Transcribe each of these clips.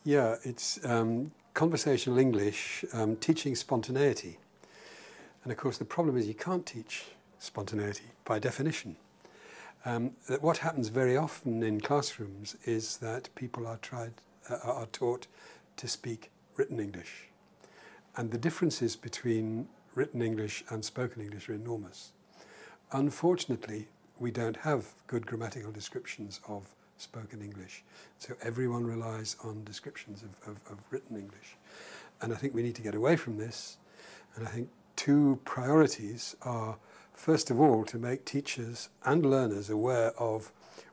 Yeah, it's conversational English, teaching spontaneity. And of course the problem is you can't teach spontaneity by definition. What happens very often in classrooms is that people are taught to speak written English. And the differences between written English and spoken English are enormous. Unfortunately, we don't have good grammatical descriptions of spoken English. So everyone relies on descriptions of written English. And I think we need to get away from this. And I think two priorities are, first of all, to make teachers and learners aware of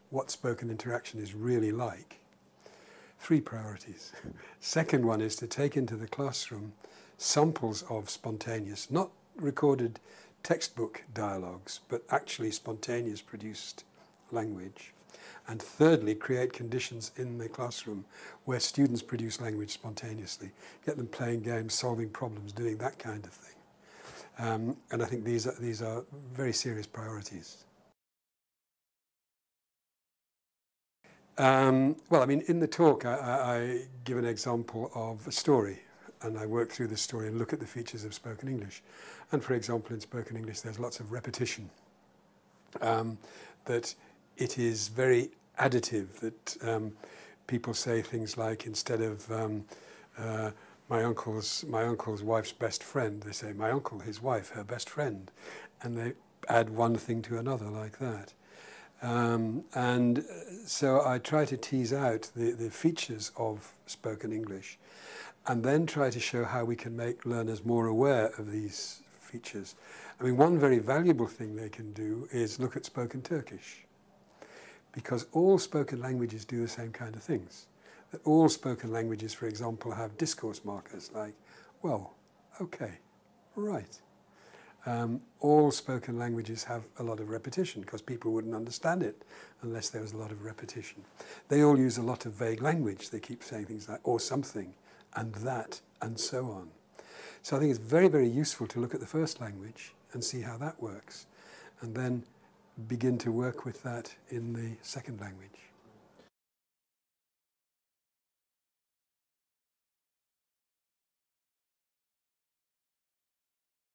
what spoken interaction is really like. Three priorities. Second one is to take into the classroom samples of spontaneous, not recorded textbook dialogues, but actually spontaneous produced language. And thirdly, create conditions in the classroom where students produce language spontaneously, get them playing games, solving problems, doing that kind of thing. And I think these are very serious priorities. Well, I mean, in the talk, I give an example of a story, and I work through the story and look at the features of spoken English. And for example, in spoken English, there's lots of repetition. That it is very additive, that people say things like, instead of my uncle's wife's best friend, they say my uncle, his wife, her best friend. And they add one thing to another like that. And so I try to tease out the features of spoken English and then try to show how we can make learners more aware of these features. I mean, one very valuable thing they can do is look at spoken Turkish, because all spoken languages do the same kind of things. That all spoken languages, for example, have discourse markers like, well, okay, right. All spoken languages have a lot of repetition because people wouldn't understand it unless there was a lot of repetition. They all use a lot of vague language. They keep saying things like, or something, and that, and so on. So I think it's very, very useful to look at the first language and see how that works, and then begin to work with that in the second language.